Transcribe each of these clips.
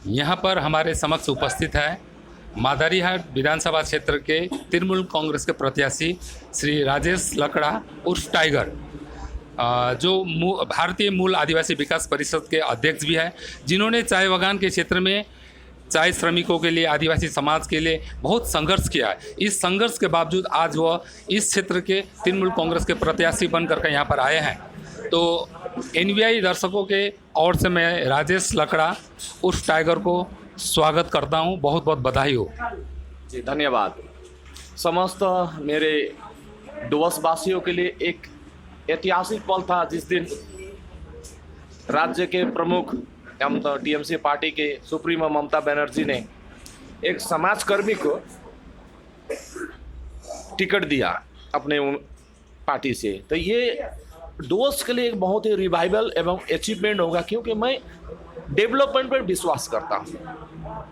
यहाँ पर हमारे समक्ष उपस्थित है मादारीहाट विधानसभा क्षेत्र के तृणमूल कांग्रेस के प्रत्याशी श्री राजेश लकड़ा उर्फ टाइगर, जो भारतीय मूल आदिवासी विकास परिषद के अध्यक्ष भी हैं, जिन्होंने चाय बागान के क्षेत्र में चाय श्रमिकों के लिए, आदिवासी समाज के लिए बहुत संघर्ष किया है। इस संघर्ष के बावजूद आज वह इस क्षेत्र के तृणमूल कांग्रेस के प्रत्याशी बनकर के यहाँ पर आए हैं। तो एनवीआई दर्शकों के ओर से मैं राजेश लकड़ा उर्फ टाइगर को स्वागत करता हूँ। बहुत बहुत बधाई हो। जी धन्यवाद। समस्त मेरे डुवर्सवासियों के लिए एक ऐतिहासिक पल था जिस दिन राज्य के प्रमुख एवं टीएमसी पार्टी के सुप्रीमो ममता बनर्जी ने एक समाजकर्मी को टिकट दिया अपने पार्टी से। तो ये डुवर्स के लिए एक बहुत ही रिवाइवल एवं अचीवमेंट होगा, क्योंकि मैं डेवलपमेंट पर विश्वास करता हूँ।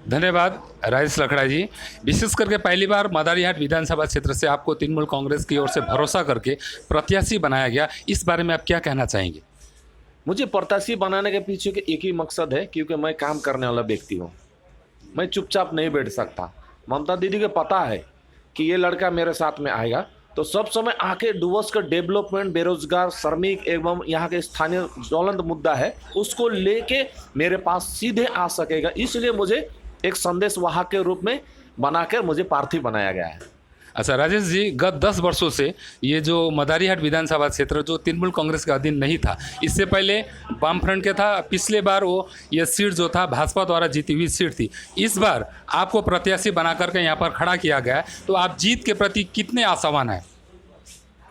धन्यवाद राजेश लकड़ा जी। विशेष करके पहली बार मादारीहाट विधानसभा क्षेत्र से आपको तृणमूल कांग्रेस की ओर से भरोसा करके प्रत्याशी बनाया गया, इस बारे में आप क्या कहना चाहेंगे? मुझे प्रत्याशी बनाने के पीछे के एक ही मकसद है, क्योंकि मैं काम करने वाला व्यक्ति हूँ। मैं चुपचाप नहीं बैठ सकता। ममता दीदी को पता है कि ये लड़का मेरे साथ में आएगा, तो सब समय आके डुवर्स का डेवलपमेंट, बेरोजगार श्रमिक एवं यहाँ के स्थानीय ज्वलंत मुद्दा है, उसको लेके मेरे पास सीधे आ सकेगा। इसलिए मुझे एक संदेश वाहक के रूप में बनाकर मुझे प्रार्थी बनाया गया है। अच्छा राजेश जी, गत 10 वर्षों से ये जो मादारीहाट विधानसभा क्षेत्र जो तृणमूल कांग्रेस के अधीन नहीं था, इससे पहले वामफ्रंट के था। पिछले बार ये सीट जो था भाजपा द्वारा जीती हुई सीट थी। इस बार आपको प्रत्याशी बना करके यहाँ पर खड़ा किया गया है, तो आप जीत के प्रति कितने आशावान हैं?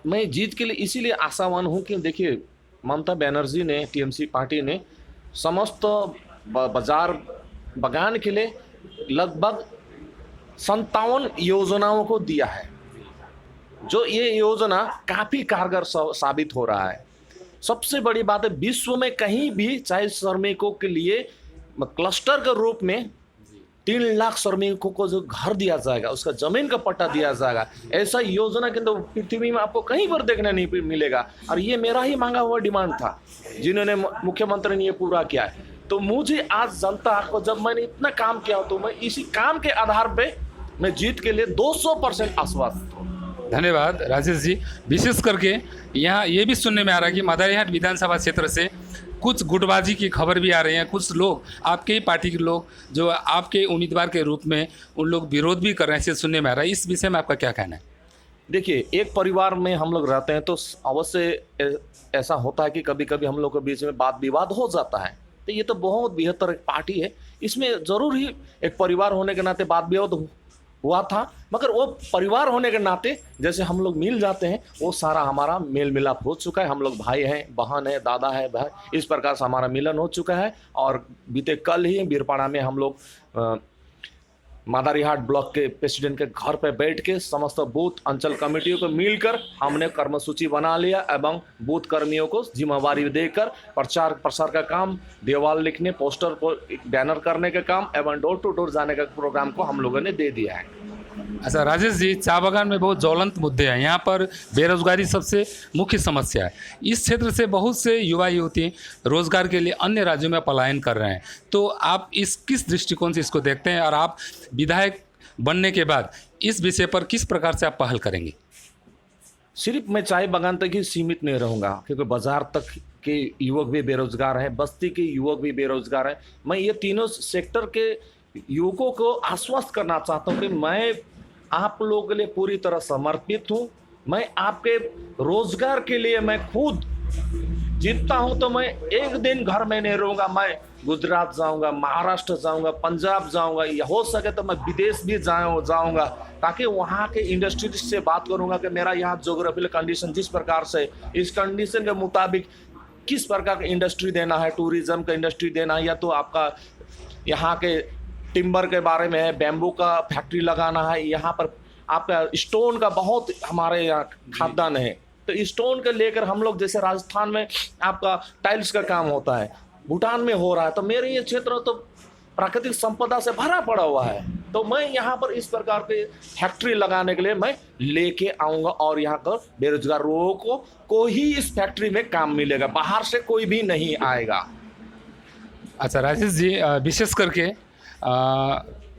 मैं जीत के लिए इसीलिए आशावान हूँ कि देखिए, ममता बनर्जी ने, टीएमसी पार्टी ने समस्त बाजार बागान के लिए लगभग 57 योजनाओं को दिया है, जो ये योजना काफ़ी कारगर साबित हो रहा है। सबसे बड़ी बात है, विश्व में कहीं भी चाहे श्रमिकों के लिए क्लस्टर के रूप में 3 लाख श्रमिकों को जो घर दिया जाएगा, उसका जमीन का पट्टा दिया जाएगा, ऐसा योजना के अंदर पृथ्वी में आपको कहीं पर देखने नहीं मिलेगा। और ये मेरा ही मांगा हुआ डिमांड था, जिन्होंने मुख्यमंत्री ने ये पूरा किया है। तो मुझे आज जनता को, जब मैंने इतना काम किया, तो मैं इसी काम के आधार पे मैं जीत के लिए 200% आश्वस्त हूँ। धन्यवाद राजेश जी। विशेष करके यहाँ ये भी सुनने में आ रहा है कि मादारीहाट विधानसभा क्षेत्र से कुछ गुटबाजी की खबर भी आ रही है। कुछ लोग, आपके ही पार्टी के लोग, जो आपके उम्मीदवार के रूप में उन लोग विरोध भी कर रहे हैं, सुनने में आ रहा है। इस विषय में आपका क्या कहना है? देखिए, एक परिवार में हम लोग रहते हैं, तो अवश्य ऐसा होता है कि कभी कभी हम लोग के बीच में वाद विवाद हो जाता है। तो ये तो बहुत बेहतर एक पार्टी है, इसमें ज़रूर ही एक परिवार होने के नाते वाद विवाद हुआ था, मगर वो परिवार होने के नाते जैसे हम लोग मिल जाते हैं, वो सारा हमारा मेल मिलाप हो चुका है। हम लोग भाई हैं, बहन है, दादा है, भाई, इस प्रकार से हमारा मिलन हो चुका है। और बीते कल ही बीरपाड़ा में हम लोग मादारीहाट ब्लॉक के प्रेसिडेंट के घर पर बैठ के समस्त बूथ अंचल कमेटियों को मिलकर हमने कर्मसूची बना लिया एवं बूथ कर्मियों को जिम्मेवारी देकर प्रचार प्रसार का काम, दीवार लिखने, पोस्टर को बैनर करने का काम एवं डोर टू डोर जाने का प्रोग्राम को हम लोगों ने दे दिया है। अच्छा राजेश जी, चाय बागान में बहुत ज्वलंत मुद्दे हैं। यहाँ पर बेरोजगारी सबसे मुख्य समस्या है। इस क्षेत्र से बहुत से युवा युवती रोजगार के लिए अन्य राज्यों में पलायन कर रहे हैं, तो आप किस दृष्टिकोण से इसको देखते हैं, और आप विधायक बनने के बाद इस विषय पर किस प्रकार से आप पहल करेंगे? सिर्फ मैं चाय बागान तक ही सीमित नहीं रहूँगा, क्योंकि बाजार तक के युवक भी बेरोजगार हैं, बस्ती के युवक भी बेरोजगार हैं। मैं ये तीनों सेक्टर के युवकों को आश्वस्त करना चाहता हूँ कि मैं आप लोगों के लिए पूरी तरह समर्पित हूँ। मैं आपके रोजगार के लिए मैं खुद जीतता हूँ, तो मैं एक दिन घर में नहीं रहूँगा। मैं गुजरात जाऊँगा, महाराष्ट्र जाऊँगा, पंजाब जाऊँगा, या हो सके तो मैं विदेश भी जाऊँगा, ताकि वहाँ के इंडस्ट्री से बात करूँगा कि मेरा यहाँ जोग्राफिकल कंडीशन जिस प्रकार से, इस कंडीशन के मुताबिक किस प्रकार का इंडस्ट्री देना है, टूरिज्म का इंडस्ट्री देना है, या तो आपका यहाँ के टिम्बर के बारे में है, बैम्बू का फैक्ट्री लगाना है, यहाँ पर आपका स्टोन का बहुत हमारे यहाँ खाद्यान्न है, तो स्टोन के लेकर हम लोग, जैसे राजस्थान में आपका टाइल्स का काम होता है, भूटान में हो रहा है, तो मेरे ये क्षेत्र तो प्राकृतिक संपदा से भरा पड़ा हुआ है। तो मैं यहाँ पर इस प्रकार के फैक्ट्री लगाने के लिए मैं लेके आऊँगा, और यहाँ पर बेरोजगार लोगों को ही इस फैक्ट्री में काम मिलेगा, बाहर से कोई भी नहीं आएगा। अच्छा राजेश जी, विशेष करके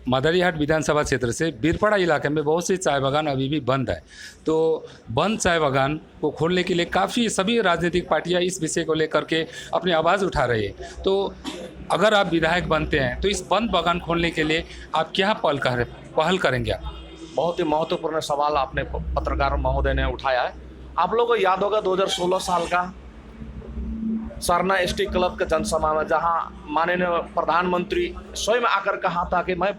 मदारीहाट विधानसभा क्षेत्र से बीरपाड़ा इलाके में बहुत से चाय बागान अभी भी बंद है। तो बंद चाय बागान को खोलने के लिए काफ़ी सभी राजनीतिक पार्टियां इस विषय को लेकर के अपनी आवाज़ उठा रही है। तो अगर आप विधायक बनते हैं तो इस बंद बागान खोलने के लिए आप क्या पहल करेंगे आप? बहुत ही महत्वपूर्ण सवाल आपने पत्रकार महोदय ने उठाया है। आप लोगों को याद होगा 2016 साल का सरना एसटी क्लब के जनसभा में जहां माननीय प्रधानमंत्री स्वयं आकर कहा था कि मैं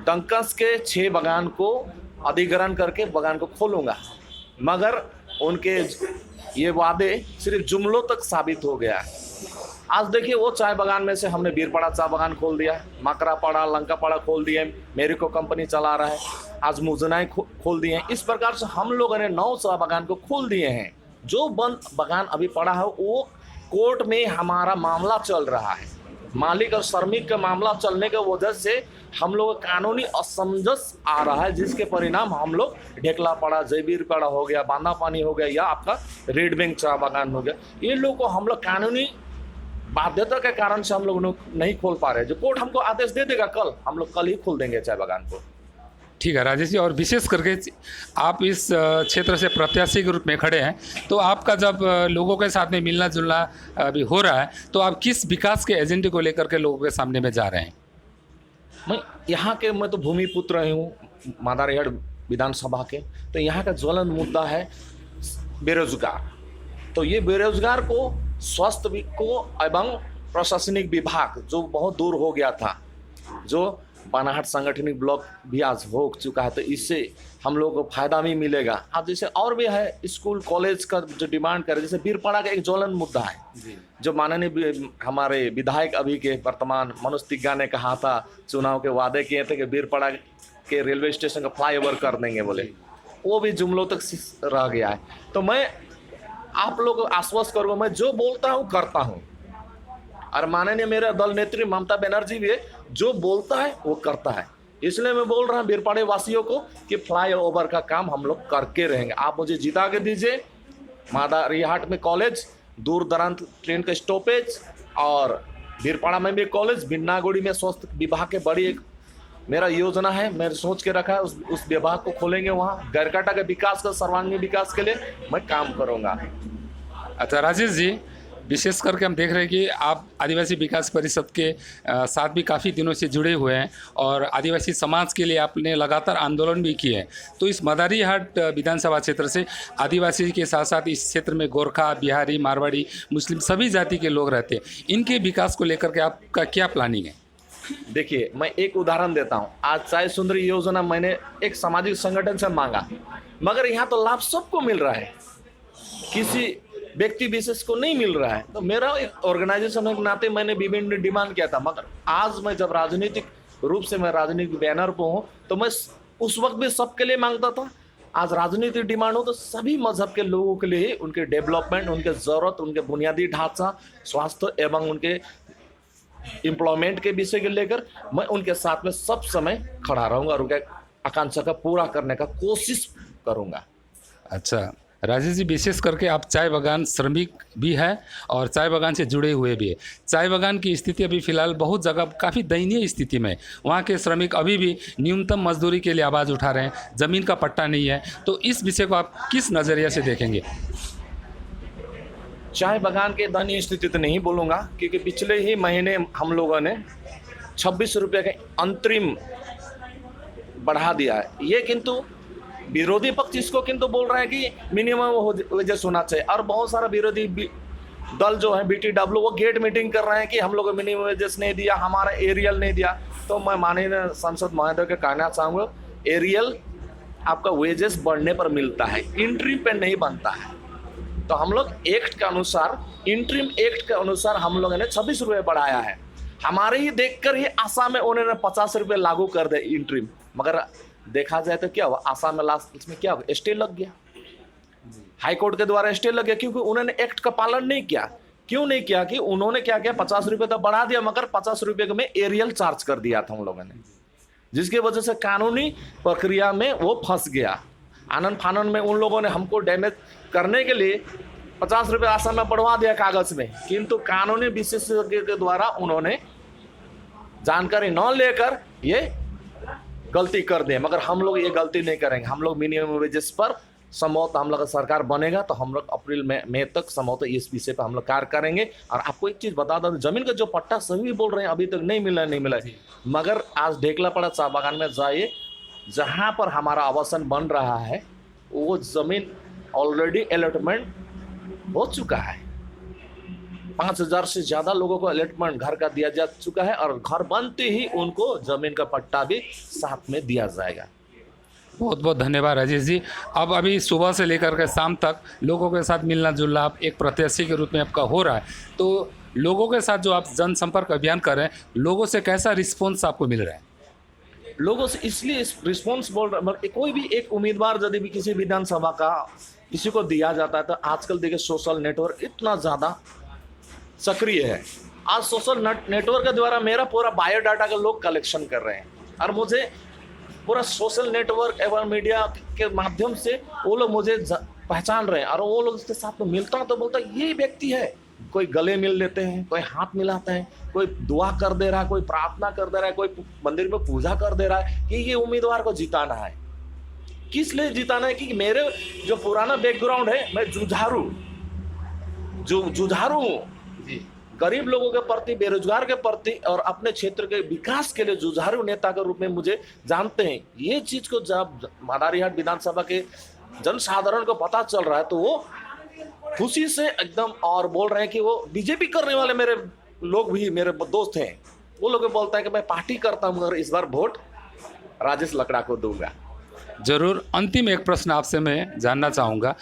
डंकस के 6 बागान को अधिग्रहण करके बागान को खोलूंगा, मगर उनके ये वादे सिर्फ जुमलों तक साबित हो गया। आज देखिए वो चाय बागान में से हमने बीरपाड़ा चाय बागान खोल दिया, मकरापाड़ा लंकापाड़ा खोल दिए, मेरिको कंपनी चला रहा है, आज मुजनाई खोल दिए हैं। इस प्रकार से हम लोगों ने 9 चाय बागान को खोल दिए हैं। जो बंद बागान अभी पड़ा है वो कोर्ट में हमारा मामला चल रहा है। मालिक और श्रमिक का मामला चलने की वजह से हम लोग कानूनी असमंजस आ रहा है, जिसके परिणाम हम लोग ढेकलापाड़ा, जयबीरपाड़ा हो गया, बांदापानी हो गया या आपका रेड बैंक चाय बागान हो गया, ये लोग को हम लोग कानूनी बाध्यता के कारण से हम लोग नहीं खोल पा रहे। जो कोर्ट हमको आदेश दे देगा कल, हम लोग कल ही खोल देंगे चाय बागान को। ठीक है राजेश जी, और विशेष करके आप इस क्षेत्र से प्रत्याशी के रूप में खड़े हैं, तो आपका जब लोगों के साथ में मिलना जुलना अभी हो रहा है, तो आप किस विकास के एजेंडे को लेकर के लोगों के सामने में जा रहे हैं? मैं तो भूमिपुत्र ही हूँ मदारीहाट विधानसभा के। तो यहाँ का ज्वलन मुद्दा है बेरोजगार। तो ये बेरोजगार को स्वास्थ्य को एवं प्रशासनिक विभाग जो बहुत दूर हो गया था, जो बानाहाट सांगठनिक ब्लॉक भी आज हो चुका है, तो इससे हम लोगों को फायदा भी मिलेगा। अब जैसे और भी है स्कूल कॉलेज का जो डिमांड करे, जैसे बीरपाड़ा का एक ज्वलन मुद्दा है जो माननीय हमारे विधायक अभी के वर्तमान मनोज तिग्गा ने कहा था, चुनाव के वादे किए थे कि बीरपाड़ा के रेलवे स्टेशन का फ्लाईओवर कर देंगे बोले, वो भी जुमलों तक रह गया है। तो मैं आप लोग को आश्वस्त करूँगा, मैं जो बोलता हूँ करता हूँ, और माननीय मेरे दल नेत्री ममता बनर्जी भी जो बोलता है वो करता है। इसलिए मैं बोल रहा हूँ बीरपाड़े वासियों को कि फ्लाईओवर का काम हम लोग करके रहेंगे। आप मुझे जिता के दीजिए। मदारीहाट में कॉलेज, दूर दराज ट्रेन का स्टॉपेज, और बीरपाड़ा में भी कॉलेज, बिन्नागुड़ी में स्वास्थ्य विभाग के बड़ी एक मेरा योजना है, मैंने सोच के रखा है, उस विभाग को खोलेंगे। वहाँ गरकाटा के विकास का सर्वांगीण विकास के लिए मैं काम करूँगा। अच्छा राजेश जी, विशेष करके हम देख रहे हैं कि आप आदिवासी विकास परिषद के साथ भी काफ़ी दिनों से जुड़े हुए हैं और आदिवासी समाज के लिए आपने लगातार आंदोलन भी किए हैं। तो इस मदारीहाट विधानसभा क्षेत्र से आदिवासी के साथ साथ इस क्षेत्र में गोरखा, बिहारी, मारवाड़ी, मुस्लिम सभी जाति के लोग रहते हैं। इनके विकास को लेकर के आपका क्या प्लानिंग है? देखिए, मैं एक उदाहरण देता हूँ। आज चाय सुंदरी योजना मैंने एक सामाजिक संगठन से मांगा, मगर यहाँ तो लाभ सबको मिल रहा है, किसी व्यक्ति विशेष को नहीं मिल रहा है। तो मेरा एक ऑर्गेनाइजेशन के नाते मैंने विभिन्न डिमांड किया था, मगर आज मैं जब राजनीतिक रूप से मैं राजनीतिक बैनर पर हूँ, तो मैं उस वक्त भी सबके लिए मांगता था। आज राजनीतिक डिमांड हो तो सभी मजहब के लोगों के लिए उनके डेवलपमेंट, उनके ज़रूरत, उनके बुनियादी ढांचा, स्वास्थ्य एवं उनके एम्प्लॉयमेंट के विषय को लेकर मैं उनके साथ में सब समय खड़ा रहूँगा और उनके आकांक्षा का पूरा करने का कोशिश करूँगा। अच्छा राजेश जी, विशेष करके आप चाय बागान श्रमिक भी है और चाय बागान से जुड़े हुए भी है। चाय बागान की स्थिति अभी फ़िलहाल बहुत जगह काफ़ी दयनीय स्थिति में, वहाँ के श्रमिक अभी भी न्यूनतम मजदूरी के लिए आवाज़ उठा रहे हैं, ज़मीन का पट्टा नहीं है। तो इस विषय को आप किस नज़रिए से देखेंगे? चाय बागान के दयनीय स्थिति तो नहीं बोलूँगा, क्योंकि पिछले ही महीने हम लोगों ने 26 रुपये का अंतरिम बढ़ा दिया है। ये किंतु विरोधी पक्ष इसको किंतु बोल रहा है कि मिनिमम वेजेस होना चाहिए, और बहुत सारा विरोधी दल जो है BTW वो गेट मीटिंग कर रहे हैं कि हम लोग को मिनिमम वेजेस नहीं दिया, हमारा एरियल नहीं दिया। तो मैं माननीय सांसद महोदय के कहना चाहूँगा, एरियल आपका वेजेस बढ़ने पर मिलता है, इंट्रीम पे नहीं बनता है। तो हम लोग एक्ट के अनुसार, इंट्रीम एक्ट के अनुसार हम लोगों ने 26 रुपये बढ़ाया है। हमारे ही देखकर ही आसाम में उन्होंने 50 रुपये लागू कर दे इंट्रीम, मगर देखा जाए तो क्या हुआ, आसाम में लास्ट इसमें क्या हुआ, स्टे लग गया, हाई कोर्ट के द्वारा स्टे लग गया, क्योंकि उन्होंने एक्ट का पालन नहीं किया। क्यों नहीं किया कि उन्होंने क्या किया, 50 रुपये तो बढ़ा दिया, मगर 50 रुपये में एरियल चार्ज कर दिया था हम लोगों ने, जिसकी वजह से कानूनी प्रक्रिया में वो फंस गया। आनंद फानन में उन लोगों ने हमको डैमेज करने के लिए ₹50 आसान में बढ़वा दिया कागज में, किंतु कानूनी विशेषज्ञ के द्वारा उन्होंने जानकारी न लेकर ये गलती कर दिए। मगर हम लोग ये गलती नहीं करेंगे। हम लोग मिनिमम वेजेस पर संभवतः हम लोग का सरकार बनेगा तो हम लोग अप्रैल मई तक संभवतः इस विषय पर हम लोग कार्य करेंगे। और आपको एक चीज बता दें, जमीन का जो पट्टा सभी भी बोल रहे हैं अभी तक नहीं मिला है। मगर आज ढेकलापाड़ा चाय बागान में जाइए, जहाँ पर हमारा आवासन बन रहा है वो जमीन ऑलरेडी अलॉटमेंट हो चुका है। 5000 से ज्यादा लोगों को अलॉटमेंट घर का दिया जा चुका है और घर बनते ही उनको जमीन का पट्टा भी साथ में दिया जाएगा। बहुत बहुत धन्यवाद राजेश जी। अब अभी सुबह से लेकर के शाम तक लोगों के साथ मिलना जुलना आप एक प्रत्याशी के रूप में आपका हो रहा है, तो लोगों के साथ जो आप जनसंपर्क अभियान कर रहे हैं, लोगों से कैसा रिस्पॉन्स आपको मिल रहा है? लोगों से इसलिए रिस्पॉन्स बोल रहे, कोई भी एक उम्मीदवार यदि भी किसी विधानसभा का किसी को दिया जाता है तो आजकल देखिए सोशल नेटवर्क इतना ज़्यादा सक्रिय है। आज सोशल नेटवर्क के द्वारा मेरा पूरा बायोडाटा का लोग कलेक्शन कर रहे हैं और मुझे पूरा सोशल नेटवर्क एवं मीडिया के माध्यम से वो लोग मुझे पहचान रहे हैं और वो लोग उसके साथ में मिलता तो बोलता ये व्यक्ति है। कोई गले मिल लेते हैं, कोई हाथ मिलाते हैं, कोई दुआ कर दे रहा है, कोई प्रार्थना कर दे रहा है, कोई मंदिर में पूजा कर दे रहा है कि ये उम्मीदवार को जिताना है। किस लिए जिताना है? कि मेरे जो पुराना बैकग्राउंड है, मैं जुझारू हूँ गरीब लोगों के प्रति, बेरोजगार के प्रति और अपने क्षेत्र के विकास के लिए जुझारू नेता के रूप में मुझे जानते हैं। ये चीज को जब मादारीहाट विधानसभा के जनसाधारण को पता चल रहा है तो वो खुशी से एकदम और बोल रहे हैं कि वो बीजेपी करने वाले मेरे लोग भी मेरे दोस्त हैं, वो लोग बोलता है कि मैं पार्टी करता हूँ और इस बार वोट राजेश लकड़ा को दूंगा। जरूर। अंतिम एक प्रश्न आपसे मैं जानना चाहूँगा,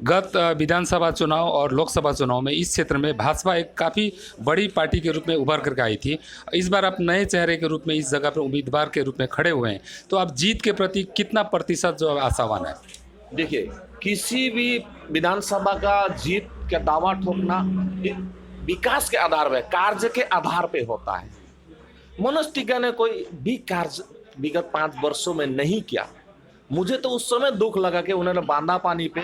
गत विधानसभा चुनाव और लोकसभा चुनाव में इस क्षेत्र में भाजपा एक काफ़ी बड़ी पार्टी के रूप में उभर करके आई थी। इस बार आप नए चेहरे के रूप में इस जगह पर उम्मीदवार के रूप में खड़े हुए हैं, तो आप जीत के प्रति कितना प्रतिशत जो आशावान है? देखिए, किसी भी विधानसभा का जीत का दावा ठोकना विकास के आधार पर, कार्य के आधार पे होता है। मनोज टिग्गा ने कोई भी कार्य विगत 5 वर्षों में नहीं किया। मुझे तो उस समय दुख लगा कि उन्होंने बांदा पानी पे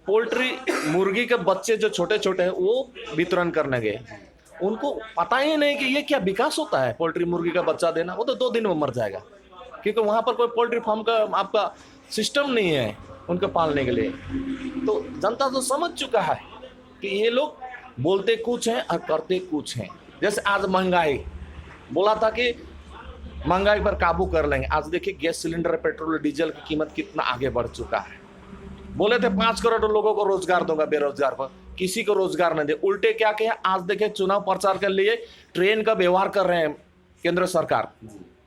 पोल्ट्री मुर्गी के बच्चे जो छोटे छोटे हैं वो वितरण करने गए। उनको पता ही नहीं कि ये क्या विकास होता है, पोल्ट्री मुर्गी का बच्चा देना। वो तो 2 दिन में मर जाएगा, क्योंकि वहाँ पर कोई पोल्ट्री फार्म का आपका सिस्टम नहीं है उनको पालने के लिए। तो जनता तो समझ चुका है कि ये लोग बोलते कुछ हैं और करते कुछ हैं। जैसे आज महंगाई, बोला था कि महंगाई पर काबू कर लेंगे। आज देखिए गैस सिलेंडर, पेट्रोल, डीजल की कीमत कितना आगे बढ़ चुका है। बोले थे 5 करोड़ लोगों को रोजगार दूंगा, बेरोजगार पर किसी को रोजगार नहीं दे। उल्टे क्या किया, आज देखे चुनाव प्रचार के लिए ट्रेन का व्यवहार कर रहे हैं केंद्र सरकार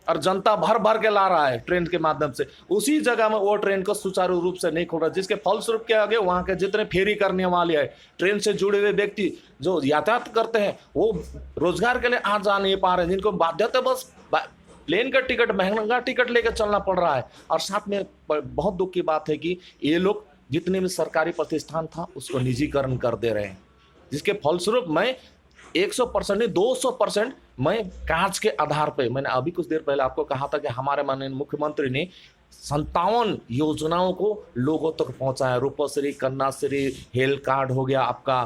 और जनता भर भर के ला रहा है ट्रेन के माध्यम से। उसी जगह में वो ट्रेन को सुचारू रूप से नहीं खोल रहा, जिसके फलस्वरूप क्या आगे वहाँ के जितने फेरी करने वाले हैं, ट्रेन से जुड़े हुए व्यक्ति जो यातायात करते हैं, वो रोजगार के लिए आ जा नहीं पा रहे हैं, जिनको बाध्यता बस प्लेन का टिकट, महंगा टिकट लेकर चलना पड़ रहा है। और साथ में बहुत दुख की बात है कि ये लोग जितने भी सरकारी प्रतिष्ठान था उसको निजीकरण कर दे रहे हैं, जिसके फलस्वरूप मैं 100% नहीं 200% मैं कांच के आधार पे, मैंने अभी कुछ देर पहले आपको कहा था कि हमारे माननीय मुख्यमंत्री ने 57 योजनाओं को लोगों तक पहुंचाया। रूपश्री, कन्याश्री, हेल्थ कार्ड हो गया आपका,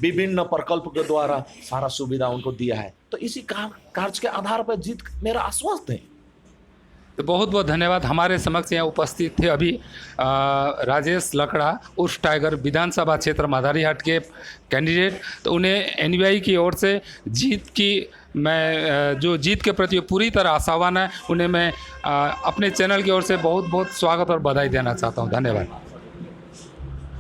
विभिन्न प्रकल्प के द्वारा सारा सुविधा उनको दिया है। तो इसी कार्य के आधार पर जीत मेरा आश्वस्त है। तो बहुत बहुत धन्यवाद। हमारे समक्ष यहाँ उपस्थित थे अभी राजेश लकड़ा उर्फ टाइगर, विधानसभा क्षेत्र मादारीहाट के कैंडिडेट। तो उन्हें एनवीआई की ओर से जीत के प्रति पूरी तरह आशावान है, उन्हें मैं अपने चैनल की ओर से बहुत बहुत स्वागत और बधाई देना चाहता हूँ। धन्यवाद।